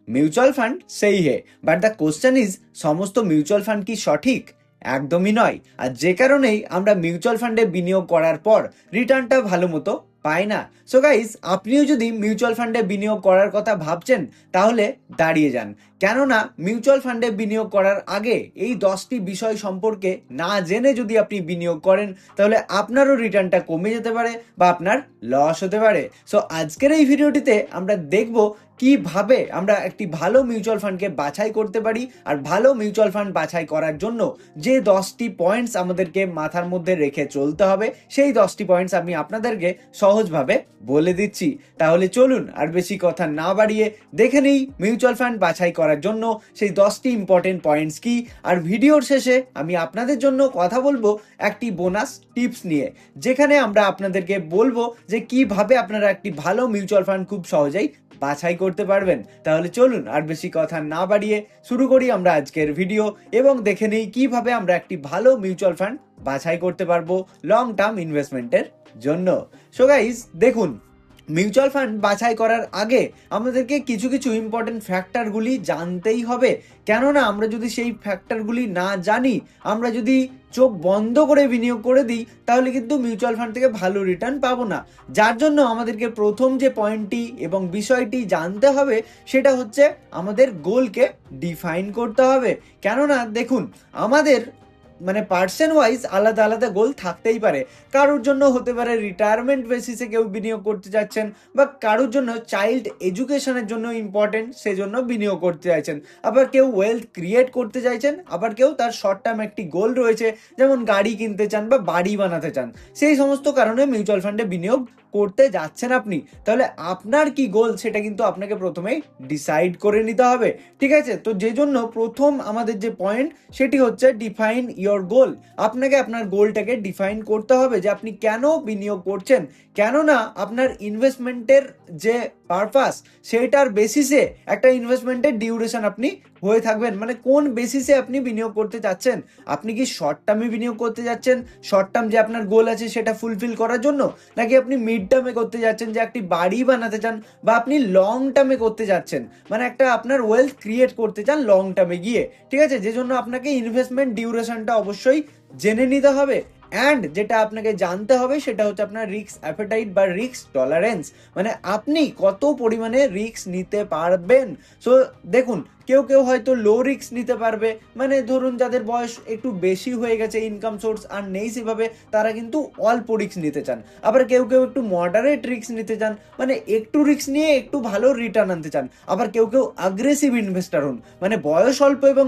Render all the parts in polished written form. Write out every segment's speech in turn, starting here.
Mutual fund সেই হে, but the question is সমস্ত mutual fund কি সঠিক? একদমই নয়। আর যে কারণেই আমরা মিউচুয়াল ফান্ডে বিনিয়োগ করার পর রিটার্নটা ভালো মতো পাই না। সো গাইস, আপনিও যদি মিউচুয়াল ফান্ডে বিনিয়োগ করার কথা ভাবছেন তাহলে দাঁড়িয়ে যান, কেননা মিউচুয়াল ফান্ডে বিনিয়োগ করার আগে এই 10টি বিষয় সম্পর্কে না জেনে যদি আপনি বিনিয়োগ করেন তাহলে আপনারও রিটার্নটা কমে যেতে পারে বা আপনার লস হতে পারে। সো আজকের এই ভিডিওটিতে আমরা দেখব কিভাবে আমরা একটি ভালো মিউচুয়াল ফান্ডকে বাছাই করতে পারি, আর ভালো মিউচুয়াল ফান্ড বাছাই করার জন্য যে 10টি পয়েন্টস আমাদেরকে মাথার মধ্যে রেখে চলতে হবে সেই 10টি পয়েন্টস আমি আপনাদেরকে সহজভাবে বলে দিচ্ছি। তাহলে চলুন আর বেশি কথা না বাড়িয়ে দেখে নিই মিউচুয়াল ফান্ড বাছাই করার জন্য সেই 10টি ইম্পর্টেন্ট পয়েন্টস কি। আর ভিডিওর শেষে আমি আপনাদের জন্য কথা বলবো একটি বোনাস টিপস নিয়ে, যেখানে আমরা আপনাদেরকে বলবো যে কিভাবে আপনারা একটি ভালো মিউচুয়াল ফান্ড খুব সহজেই বাছাই করতে পারবেন। তাহলে চলুন আর বেশি কথা না বাড়িয়ে শুরু করি আমরা আজকের ভিডিও এবং দেখে নিই কিভাবে আমরা একটি ভালো মিউচুয়াল ফান্ড বাছাই করতে পারবো লং টার্ম ইনভেস্টমেন্টের জন্য। সো গাইস, দেখুন, মিউচুয়াল ফান্ড বাছাই করার আগে আমাদেরকে কিছু কিছু ইম্পর্টেন্ট ফ্যাক্টরগুলি জানতেই হবে, কেননা আমরা যদি সেই ফ্যাক্টরগুলি না জানি, আমরা যদি চোখ বন্ধ করে বিনিয়োগ করে দিই তাহলে কিন্তু মিউচুয়াল ফান্ড থেকে ভালো রিটার্ন পাবো না। যার জন্য আমাদেরকে প্রথম যে পয়েন্টটি এবং বিষয়টি জানতে হবে সেটা হচ্ছে আমাদের গোলকে ডিফাইন করতে হবে। কেননা দেখুন, আমাদের পার্সন ওয়াইজ আলাদা আলাদা গোল থাকতেই পারে। কারোর জন্য হতে পারে রিটায়ারমেন্ট বেসিসে কেউ বিনিয়োগ করতে যাচ্ছেন, বা কারোর জন্য চাইল্ড এডুকেশনের জন্য ইম্পর্টেন্ট সেজন্য বিনিয়োগ করতে চাইছেন, আবার কেউ ওয়েলথ ক্রিয়েট করতে চাইছেন, আবার কেউ তার শর্ট টার্ম একটি গোল রয়েছে, যেমন গাড়ি কিনতে চান বা বাড়ি বানাতে চান। সেই সমস্ত কারণে মিউচুয়াল ফান্ডে বিনিয়োগ করতে যাচ্ছেন আপনি। তাহলে আপনার কি গোল সেটা কিন্তু আপনাকে প্রথমেই ডিসাইড করে নিতে হবে, ঠিক আছে? তো যে জন্য প্রথম আমাদের যে পয়েন্ট সেটি হচ্ছে ডিফাইন ইয়োর গোল। আপনাকে আপনার গোলটাকে ডিফাইন করতে হবে যে আপনি কেন বিনিয়োগ করছেন, কেননা আপনার ইনভেস্টমেন্টের যে পারপাস সেটার বেসিসে একটা ইনভেস্টমেন্টের ডিউরেশন আপনি হয়ে থাকবেন। কোন বেসিসে আপনি বিনিয়োগ করতে যাচ্ছেন? আপনি কি শর্ট টার্মে বিনিয়োগ করতে যাচ্ছেন, শর্ট টার্ম যে আপনার গোল আছে সেটা ফুলফিল করার জন্য, নাকি আপনি মিড টার্মে করতে যাচ্ছেন যে একটি বাড়ি বানাতে চান, বা আপনি লং টার্মে করতে যাচ্ছেন একটা আপনার ওয়েলথ ক্রিয়েট করতে চান লং টার্মে গিয়ে, ঠিক আছে? যে জন্য আপনাকে ইনভেস্টমেন্ট ডিউরেশনটা অবশ্যই জেনে নিতে হবে। অ্যান্ড যেটা আপনাকে জানতে হবে সেটা হচ্ছে আপনার রিস্ক অ্যাপেটাইট বা রিস্ক টলারেন্স, আপনি কত পরিমাণে রিস্ক নিতে পারবেন। সো দেখুন, কেউ কেউ হয়তো লো রিস্ক নিতে পারবে, ধরুন যাদের বয়স একটু বেশি হয়ে গেছে, ইনকাম সোর্স আর নেই সেভাবে, তারা কিন্তু অল্প রিস্ক নিতে চান। আবার কেউ কেউ একটু মডারেট রিস্ক নিতে চান, একটু রিস্ক নিয়ে একটু ভালো রিটার্ন আনতে চান। আবার কেউ কেউ অ্যাগ্রেসিভ ইনভেস্টার হন, বয়স অল্প এবং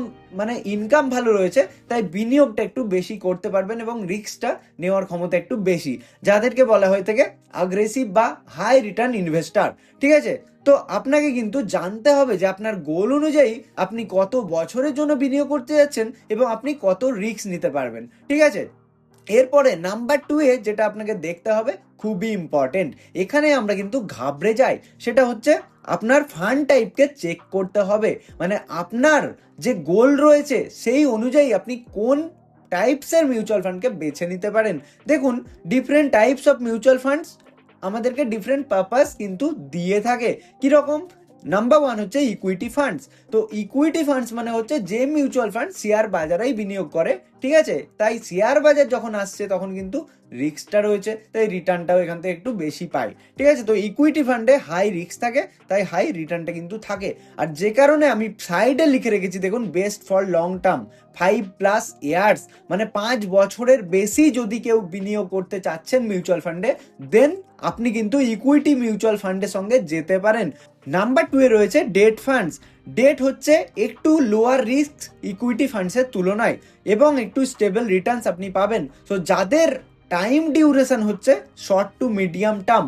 ইনকাম ভালো রয়েছে, তাই বিনিয়োগটা একটু বেশি করতে পারবেন এবং রিস্কটা নেওয়ার ক্ষমতা একটু বেশি, যাদেরকে বলা হয়ে থাকে অ্যাগ্রেসিভ বা হাই রিটার্ন ইনভেস্টার, ঠিক আছে? তো আপনাকে কিন্তু জানতে হবে যে আপনার গোল অনুযায়ী আপনি কত বছরের জন্য বিনিয়োগ করতে যাচ্ছেন এবং আপনি কত রিস্ক নিতে পারবেন, ঠিক আছে? এরপরে নাম্বার 2 এ যেটা আপনাকে দেখতে হবে, খুবই ইম্পর্টেন্ট, এখানে আমরা কিন্তু ঘাবড়ে যাই, সেটা হচ্ছে আপনার ফান্ড টাইপকে চেক করতে হবে। আপনার যে গোল রয়েছে সেই অনুযায়ী আপনি কোন টাইপসের মিউচুয়াল ফান্ডকে বেছে নিতে পারেন। দেখুন, different types of mutual funds আমাদেরকে ডিফারেন্ট পারপাস কিন্তু দিয়ে থাকে। কিরকম? নাম্বার 1 হচ্ছে ইকুইটি ফান্ডস। তো ইকুইটি ফান্ডস হচ্ছে যে মিউচুয়াল ফান্ড শেয়ার বাজারেই বিনিয়োগ করে, ঠিক আছে? তাই শেয়ার বাজার যখন আসছে তখন কিন্তু রিস্কটা রয়েছে, তাই রিটার্নটাও এখান থেকে একটু বেশি পায়, ঠিক আছে? তো ইকুইটি ফান্ডে হাই রিস্ক থাকে, তাই হাই রিটার্নটা কিন্তু থাকে। আর যে কারণে আমি সাইডে লিখে রেখেছি, দেখুন, best for long term 5+ years, 5 বছরের বেশি যদি কেউ বিনিয়োগ করতে চাচ্ছেন মিউচুয়াল ফান্ডে, দেন আপনি কিন্তু ইকুইটি মিউচুয়াল ফান্ডের সঙ্গে যেতে পারেন। নাম্বার 2 এ রয়েছে ডেট ফান্ডস। ডেট হচ্ছে একটু লোয়ার রিস্ক ইকুইটি ফান্ডসের তুলনায় এবং একটু স্টেবল রিটার্নস আপনি পাবেন। সো যাদের টাইম ডিউরেশন হচ্ছে short to medium term,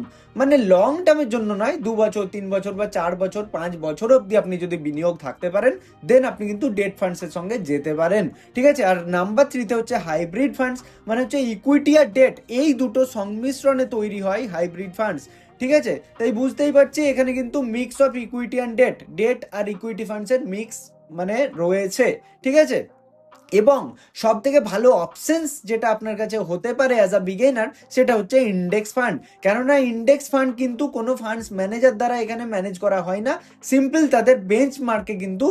long টার্মের জন্য নয়, 2 বছর 3 বছর বা 4 বছর 5 বছর অবধি আপনি যদি বিনিয়োগ থাকতে পারেন, দেন আপনি কিন্তু ডেট ফান্ডসের সঙ্গে যেতে পারেন, ঠিক আছে? আর নাম্বার 3 তে হচ্ছে হাইব্রিড ফান্ডস, হচ্ছে ইকুইটি আর ডেট এই দুটো সংমিশ্রণে তৈরি হয় হাইব্রিড ফান্ডস, ঠিক আছে? তাই বুঝতেই পারছি এখানে কিন্তু mix of equity and debt আর ইকুইটি ফান্ডসের মিক্স রয়েছে, ঠিক আছে? এবং সব থেকে ভালো অপশনস যেটা আপনার কাছে হতে পারে অ্যাজ আ বিগিনার, সেটা হচ্ছে ইন্ডেক্স ফান্ড। কেননা ইন্ডেক্স ফান্ড কিন্তু কোনো ফান্ডস ম্যানেজার দ্বারা এখানে ম্যানেজ করা হয় না, সিম্পল তাদের বেঞ্চমার্কে কিন্তু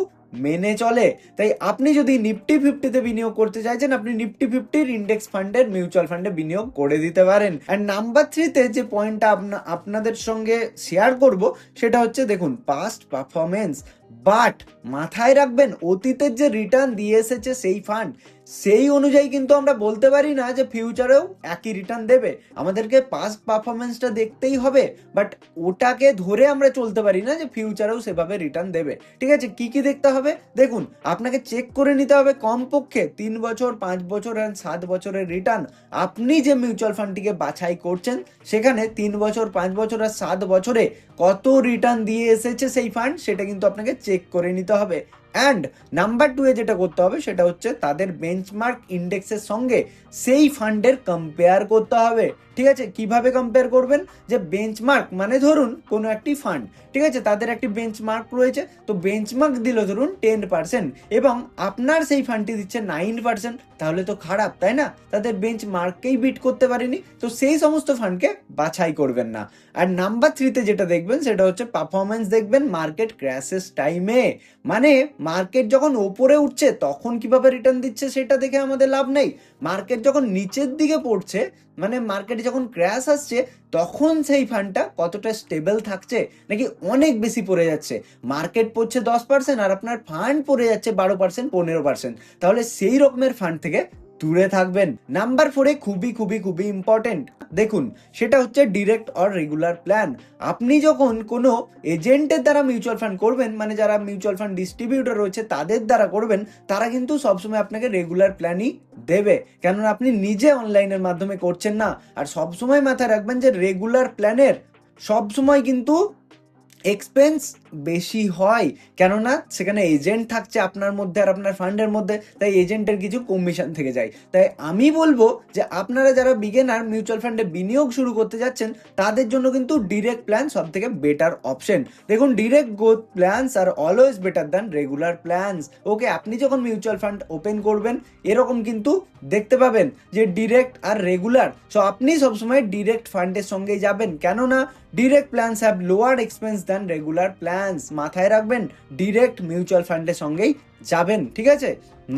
মেনে চলে। তাই আপনি যদি নিফটি ফিফটিতে বিনিয়োগ করতে চাইছেন, আপনি নিফটি ফিফটির ইন্ডেক্স ফান্ডের মিউচুয়াল ফান্ডে বিনিয়োগ করে দিতে পারেন। অ্যান্ড নাম্বার 3তে যে পয়েন্টটা আপনাদের সঙ্গে শেয়ার করব সেটা হচ্ছে, দেখুন, পাস্ট পারফরমেন্স। বাট মাথায় রাখবেন, অতীতের যে রিটার্ন দিয়ে এসেছে সেই ফান্ড, সেই অনুযায়ী কিন্তু আমরা বলতে পারি না যে ফিউচারেও একই রিটার্ন দেবে। আমাদেরকে পাস্ট পারফরমেন্সটা দেখতেই হবে, বাট ওটাকে ধরে আমরা চলতে পারি না যে ফিউচারেও সেভাবে রিটার্ন দেবে। ঠিক আছে, কি কি দেখতে হবে? দেখুন, আপনাকে চেক করে নিতে হবে কমপক্ষে 3 বছর, 5 বছর আর 7 বছরের রিটার্ন। আপনি যে মিউচুয়াল ফান্ডটিকে বাছাই করছেন সেখানে 3 বছর, 5 বছর আর 7 বছরে কত রিটার্ন দিয়ে এসেছে সেই ফান্ড, সেটা কিন্তু আপনাকে চেক করে নিতে হবে। অ্যান্ড নাম্বার 2 যেটা করতে হবে সেটা হচ্ছে তাদের বেঞ্চমার্ক ইন্ডেক্সের সঙ্গে সেই ফান্ডের কম্পেয়ার করতে হবে। ঠিক আছে, কিভাবে কম্পেয়ার করবেন? যে বেঞ্চমার্ক মানে ধরুন কোনো একটি ফান্ড, ঠিক আছে, তাদের একটি বেঞ্চমার্ক রয়েছে, তো বেঞ্চমার্ক দিল ধরুন 10% এবং আপনার সেই ফান্ডটি দিচ্ছে 9%, তাহলে তো খারাপ, তাই না? তাদের বেঞ্চমার্ককেই বিট করতে পারেনি, তো সেই সমস্ত ফান্ডকে বাছাই করবেন না। আর নাম্বার 3তে যেটা দেখবেন সেটা হচ্ছে পারফরমেন্স দেখবেন মার্কেট ক্র্যাশেস টাইমে। মানে মার্কেট যখন ওপরে উঠছে তখন কিভাবে রিটার্ন দিচ্ছে সেটা দেখে আমাদের লাভ নেই। মার্কেট যখন নিচের দিকে পড়ছে, মানে মার্কেটে যখন ক্র্যাশ আসছে, তখন সেই ফান্ডটা কতটা স্টেবল থাকছে নাকি অনেক বেশি পড়ে যাচ্ছে। মার্কেট পড়ছে 10% আর আপনার ফান্ড পড়ে যাচ্ছে 12%, 15%, তাহলে সেই রকমের ফান্ড থেকে দূরে থাকবেন। নাম্বার 4 খুবই খুবই খুবই ইম্পর্টেন্ট, দেখুন, সেটা হচ্ছে ডিরেক্ট অর রেগুলার প্ল্যান। আপনি যখন কোনো এজেন্টের দ্বারা মিউচুয়াল ফান্ড করবেন, মানে যারা মিউচুয়াল ফান্ড ডিস্ট্রিবিউটর রয়েছে তাদের দ্বারা করবেন, তারা কিন্তু সবসময় আপনাকে রেগুলার প্ল্যানই দেবে, কেননা আপনি নিজে অনলাইনের মাধ্যমে করছেন না। আর সবসময় মাথায় রাখবেন যে রেগুলার প্ল্যানের সবসময় কিন্তু এক্সপেন্স বেশি হয়, কেননা সেখানে এজেন্ট থাকছে আপনার মধ্যে আর আপনার ফান্ডের মধ্যে, তাই এজেন্টের কিছু কমিশন থেকে যায়। তাই আমি বলবো যে আপনারা যারা বিগিনার মিউচুয়াল ফান্ডে বিনিয়োগ শুরু করতে যাচ্ছেন তাদের জন্য কিন্তু ডিরেক্ট প্ল্যান সব থেকে বেটার অপশন। দেখুন, ডিরেক্ট গ্রোথ প্ল্যানস আর always better than regular plans. Okay, আপনি যখন মিউচুয়াল ফান্ড ওপেন করবেন এরকম কিন্তু দেখতে পাবেন যে ডিরেক্ট আর রেগুলার, সো আপনি সবসময় ডিরেক্ট ফান্ডের সঙ্গেই যাবেন, কেননা direct plans have lower expense than regular plans. মাথায় রাখবেন, ডিরেক্ট মিউচুয়াল ফান্ডের সঙ্গেই যাবেন। ঠিক আছে,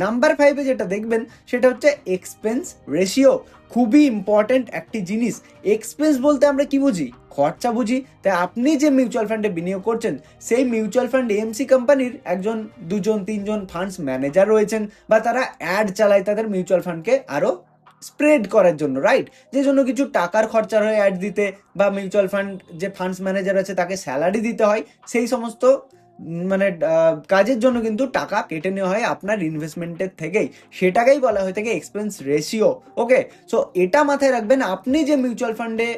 নাম্বার 5 যেটা দেখবেন সেটা হচ্ছে এক্সপেন্স রেশিও। খুবই ইম্পর্টেন্ট একটি জিনিস। এক্সপেন্স বলতে আমরা কি বুঝি? খরচা বুঝি। তাই আপনি যে মিউচুয়াল ফান্ডে বিনিয়োগ করছেন সেই মিউচুয়াল ফান্ড এএমসি কোম্পানির 1, 2, 3 ফান্ডস ম্যানেজার রয়েছেন, বা তারা অ্যাড চালায় তাদের মিউচুয়াল ফান্ডকে আরো স্প্রেড করার জন্য, রাইট? যে জন্য কিছু টাকার খরচা হয় অ্যাড দিতে, বা মিউচুয়াল ফান্ড যে ফান্ডস ম্যানেজার আছে তাকে স্যালারি দিতে হয়, সেই সমস্ত মানে কাজের জন্য কিন্তু টাকা কেটে নেওয়া হয় আপনার ইনভেস্টমেন্টের থেকেই, সেটাকেই বলা হয়ে থাকে এক্সপেন্স রেশিও। ওকে, সো এটা মাথায় রাখবেন, আপনি যে মিউচুয়াল ফান্ডে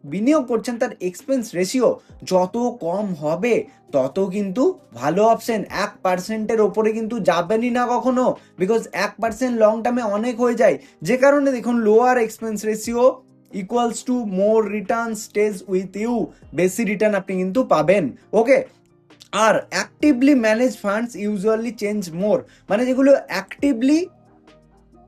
বিনিয়োগ করছেন তার এক্সপেন্স রেশিও যত কম হবে তত কিন্তু ভালো অপশন। 1%-এর ওপরে কিন্তু যাবেনই না কখনো, বিকজ 1% লং টার্মে অনেক হয়ে যায়, যে কারণে দেখুন lower expense ratio equals to more return stays with you. বেশি রিটার্ন আপনি কিন্তু পাবেন। ওকে, আর actively manage funds usually change more, মানে যেগুলো অ্যাক্টিভলি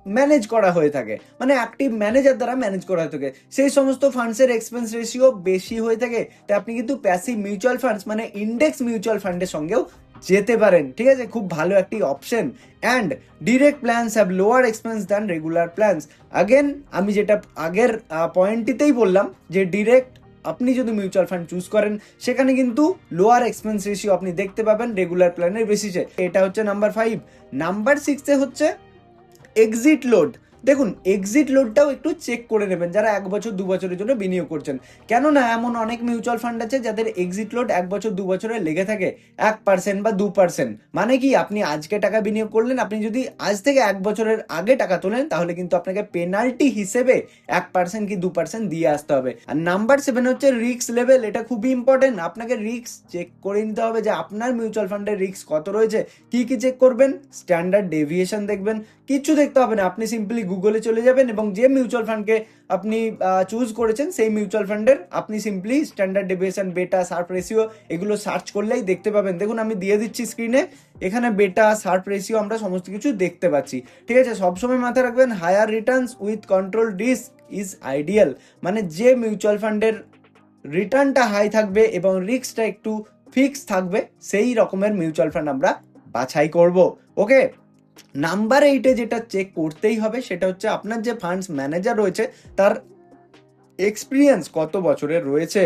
ম্যানেজ করা হয়ে থাকে, মানে অ্যাক্টিভ ম্যানেজার দ্বারা ম্যানেজ করা হয়ে থাকে, সেই সমস্ত ফান্ডসের এক্সপেন্স রেশিও বেশি হয়ে থাকে। তাই আপনি কিন্তু প্যাসিভ মিউচুয়াল ফান্ডস মানে ইন্ডেক্স মিউচুয়াল ফান্ডের সঙ্গেও যেতে পারেন। ঠিক আছে, খুব ভালো একটি option. And direct plans have lower expense than regular plans. Again আমি যেটা আগের পয়েন্টটিতেই বললাম যে ডিরেক্ট আপনি যদি মিউচুয়াল ফান্ড চুজ করেন সেখানে কিন্তু লোয়ার এক্সপেন্স রেশিও আপনি দেখতে পাবেন রেগুলার প্ল্যানের বেসিসে। এটা হচ্ছে নাম্বার 5। নাম্বার 6 হচ্ছে এক্সিট লোড। দেখুন, এক্সিট লোডটাও একটু চেক করে নেবেন যারা 1 বছর 2 বছরের জন্য বিনিয়োগ করছেন, কেননা এমন অনেক মিউচুয়াল ফান্ড আছে যাদের এক্সিট লোড 1 বছর 2 বছরে লেগে থাকে 1% বা 2%। মানে কি, আপনি আজকে টাকা বিনিয়োগ করলেন, আপনি যদি আজ থেকে 1 বছরের আগে টাকা তোলেন তাহলে কিন্তু আপনাকে পেনাল্টি হিসেবে 1% কি 2% দিয়ে আসতে হবে। আর নাম্বার 7 হচ্ছে রিস্ক লেভেল। এটা খুবই ইম্পর্টেন্ট, আপনাকে রিস্ক চেক করে নিতে হবে যে আপনার মিউচুয়াল ফান্ডের রিস্ক কত রয়েছে। কি কি চেক করবেন? স্ট্যান্ডার্ড ডেভিয়েশন দেখবেন, কিচ্ছু দেখতে হবে না, আপনি সিম্পলি গুগলে চলে যাবেন এবং যে মিউচুয়াল ফান্ডকে আপনি চুজ করেছেন সেই মিউচুয়াল ফান্ডের আপনি সিম্পলি স্ট্যান্ডার্ড ডেভিয়েশন, বেটা, শার্প রেশিও এগুলো সার্চ করলেই দেখতে পাবেন। দেখুন আমি দিয়ে দিচ্ছি স্ক্রিনে, এখানে বেটা, শার্প রেশিও আমরা সমস্ত কিছু দেখতে পাচ্ছি। ঠিক আছে, সবসময় মাথায় রাখবেন higher returns with control risk is ideal. মানে যে মিউচুয়াল ফান্ডের রিটার্নটা হাই থাকবে এবং রিস্কটা একটু ফিক্স থাকবে সেই রকমের মিউচুয়াল ফান্ড আমরা বাছাই করব। ওকে, নাম্বার 8-এ যেটা চেক করতেই হবে সেটা হচ্ছে আপনার যে ফান্ডস ম্যানেজার রয়েছে তার এক্সপিরিয়েন্স কত বছরের রয়েছে।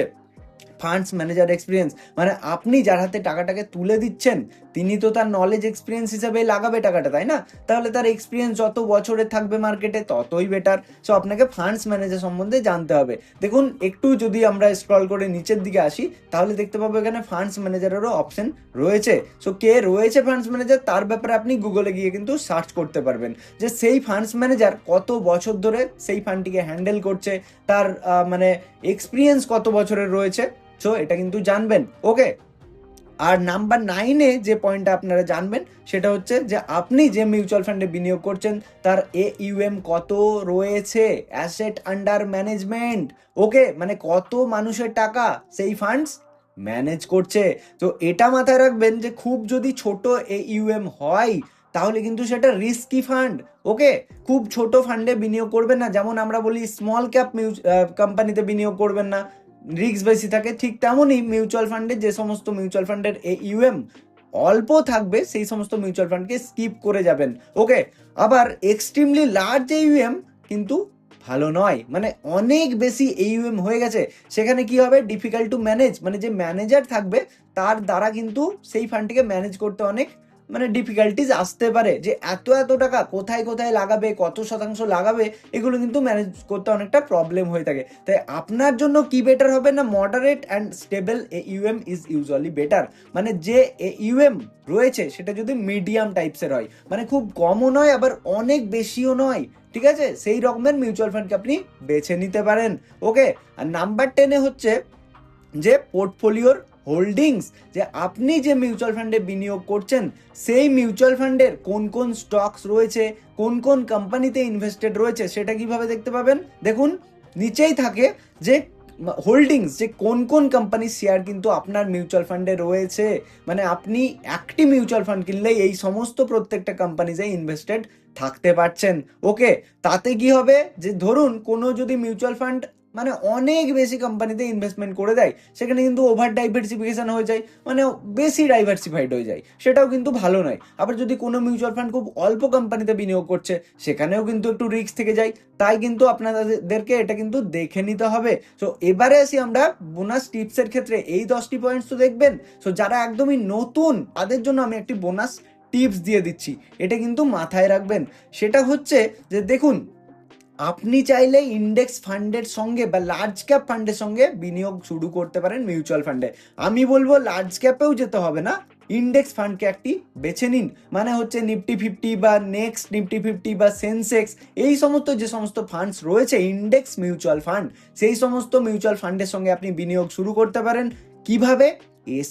ফান্ডস ম্যানেজার এক্সপিরিয়েন্স মানে আপনি যার হাতে টাকাটাকে তুলে দিচ্ছেন তিনি তো তার নলেজ এক্সপিরিয়েন্স হিসেবে লাগাবে টাকাটা, তাই না? তাহলে তার এক্সপিরিয়েন্স যত বছরের থাকবে মার্কেটে ততই বেটার। সো আপনাকে ফান্ডস ম্যানেজার সম্বন্ধে জানতে হবে। দেখুন একটু যদি আমরা স্ক্রল করে নিচের দিকে আসি তাহলে দেখতে পাবো এখানে ফান্ডস ম্যানেজারেরও অপশন রয়েছে। সো কে রয়েছে ফান্ডস ম্যানেজার তার ব্যাপারে আপনি গুগলে গিয়ে কিন্তু সার্চ করতে পারবেন যে সেই ফান্ডস ম্যানেজার কত বছর ধরে সেই ফান্ডটিকে হ্যান্ডেল করছে, তার মানে এক্সপিরিয়েন্স কত বছরের রয়েছে। সো এটা কিন্তু জানবেন। ওকে, আর নাম্বার 9-এ যে পয়েন্টটা আপনারা জানবেন সেটা হচ্ছে যে আপনি যে মিউচুয়াল ফান্ডে বিনিয়োগ করছেন তার AUM কত রয়েছে, অ্যাসেট আন্ডার ম্যানেজমেন্ট। ওকে, মানে কত মানুষের টাকা সেই ফান্ডস ম্যানেজ করছে। তো এটা মাথায় রাখবেন যে খুব যদি ছোট AUM হয় তাহলে কিন্তু সেটা রিস্কি ফান্ড। ওকে, খুব ছোট ফান্ডে বিনিয়োগ করবেন না, যেমন আমরা বলি স্মল ক্যাপ কোম্পানিতে বিনিয়োগ করবেন না, রিস্ক বেশি থাকে। ঠিক তেমনই মিউচুয়াল ফান্ডে যে সমস্ত মিউচুয়াল ফান্ডের AUM অল্প থাকবে সেই সমস্ত মিউচুয়াল ফান্ডকে স্কিপ করে যাবেন। ওকে, আবার এক্সট্রিমলি লার্জ AUM কিন্তু ভালো নয়, মানে অনেক বেশি AUM হয়ে গেছে সেখানে কি হবে, ডিফিকাল্ট টু ম্যানেজ, মানে যে ম্যানেজার থাকবে তার দ্বারা কিন্তু সেই ফান্ডটিকে ম্যানেজ করতে অনেক মানে ডিফিকাল্টিজ আসতে পারে, যে এত টাকা কোথায় কোথায় লাগাবে, কত শতাংশ লাগাবে, এগুলো কিন্তু ম্যানেজ করতে অনেকটা প্রবলেম হয়ে থাকে। তাই আপনার জন্য কি বেটার হবে না, moderate and stable AUM is usually better. মানে যে AUM রয়েছে সেটা যদি মিডিয়াম টাইপসের হয়, মানে খুব কমও নয় আবার অনেক বেশিও নয়, ঠিক আছে, সেই রকমের মিউচুয়াল ফান্ডকে আপনি বেছে নিতে পারেন। ওকে, আর নাম্বার 10-এ হচ্ছে যে পোর্টফোলিওর হোল্ডিংস, যে আপনি যে মিউচুয়াল ফান্ডে বিনিয়োগ করছেন সেই মিউচুয়াল ফান্ডের কোন কোন স্টকস রয়েছে, কোন কোন কোম্পানিতে ইনভেস্টেড রয়েছে সেটা কিভাবে দেখতে পাবেন। দেখুন নিচেই থাকে যে হোল্ডিংস, যে কোন কোন কোম্পানির শেয়ার কিন্তু আপনার মিউচুয়াল ফান্ডে রয়েছে। মানে আপনি একটি মিউচুয়াল ফান্ড কিনলেই এই সমস্ত প্রত্যেকটা কোম্পানিতে ইনভেস্টেড থাকতে পারছেন। ওকে, তাতে কি হবে যে ধরুন কোনো যদি মিউচুয়াল ফান্ড মানে অনেক বেশি কোম্পানিতে ইনভেস্টমেন্ট করে দেয় সেখানে কিন্তু ওভার ডাইভার্সিফিকেশন হয়ে যায়, মানে বেশি ডাইভার্সিফাইড হয়ে যায়, সেটাও কিন্তু ভালো নয়। আবার যদি কোনো মিউচুয়াল ফান্ড খুব অল্প কোম্পানিতে বিনিয়োগ করছে সেখানেও কিন্তু একটু রিস্ক থেকে যায়, তাই কিন্তু আপনাদেরকে এটা কিন্তু দেখে নিতে হবে। সো এবারে আসি আমরা বোনাস টিপসের ক্ষেত্রে, এই 10টি পয়েন্টস তো দেখবেন। সো যারা একদমই নতুন তাদের জন্য আমি একটি বোনাস টিপস দিয়ে দিচ্ছি, এটা কিন্তু মাথায় রাখবেন। সেটা হচ্ছে যে দেখুন আপনি চাইলে ইন্ডেক্স ফান্ডের সঙ্গে বা লার্জ ক্যাপ ফান্ডের সঙ্গে বিনিয়োগ শুরু করতে পারেন মিউচুয়াল ফান্ডে। আমি বলবো লার্জ ক্যাপেও যেতে হবে না, ইন্ডেক্স ফান্ডকে একটি বেছে নিন। মানে হচ্ছে নিফটি 50 বা নেক্সট নিফটি 50 বা সেন্সেক্স, এই সমস্ত যে সমস্ত ফান্ডস রয়েছে ইন্ডেক্স মিউচুয়াল ফান্ড, সেই সমস্ত মিউচুয়াল ফান্ডের সঙ্গে আপনি বিনিয়োগ শুরু করতে পারেন। কিভাবে?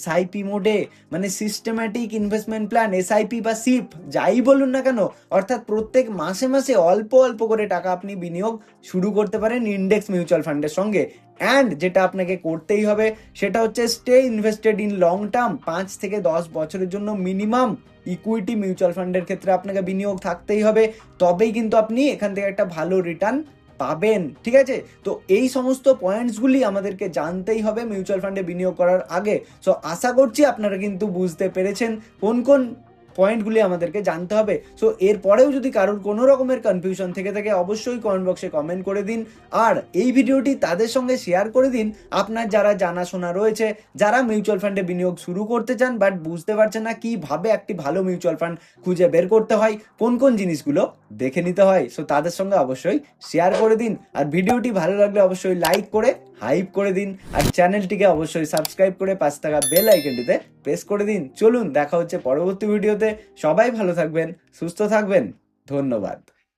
SIP মোডে, মানে সিস্টেম্যাটিক ইনভেস্টমেন্ট প্ল্যান, SIP বা SIP যাই বলুন না কেন, অর্থাৎ প্রত্যেক মাসে মাসে অল্প অল্প করে টাকা আপনি বিনিয়োগ শুরু করতে পারেন ইন্ডেক্স মিউচুয়াল ফান্ডের সঙ্গে। অ্যান্ড যেটা আপনাকে করতেই হবে সেটা হচ্ছে stay invested in long term, 5 থেকে 10 বছরের জন্য মিনিমাম ইকুইটি মিউচুয়াল ফান্ডের ক্ষেত্রে আপনাকে বিনিয়োগ থাকতেই হবে, তবেই কিন্তু আপনি এখান থেকে একটা ভালো রিটার্ন পাবেন। ঠিক আছে, তো এই সমস্ত পয়েন্টসগুলি আমাদেরকে জানতেই হবে মিউচুয়াল ফান্ডে বিনিয়োগ করার আগে। সো আশা করছি আপনারা কিন্তু বুঝতে পেরেছেন কোন কোন পয়েন্টগুলি আমাদেরকে জানতে হবে। সো এরপরেও যদি কারোর কোনো রকমের কনফিউশন থেকে থাকে অবশ্যই কমেন্ট বক্সে কমেন্ট করে দিন, আর এই ভিডিওটি তাদের সঙ্গে শেয়ার করে দিন আপনার যারা জানাশোনা রয়েছে, যারা মিউচুয়াল ফান্ডে বিনিয়োগ শুরু করতে চান বাট বুঝতে পারছেন না কিভাবে একটি ভালো মিউচুয়াল ফান্ড খুঁজে বের করতে হয়, কোন কোন জিনিসগুলো দেখে নিতে হয়। সো তাদের সঙ্গে অবশ্যই শেয়ার করে দিন, আর ভিডিওটি ভালো লাগলে অবশ্যই লাইক করে হাইপ করে দিন, আর চ্যানেলটিকে অবশ্যই সাবস্ক্রাইব করে পাশে থাকা বেল আইকনটিতে প্রেস করে দিন। চলুন দেখা হচ্ছে পরবর্তী ভিডিওতে, সবাই ভালো থাকবেন, সুস্থ থাকবেন, ধন্যবাদ।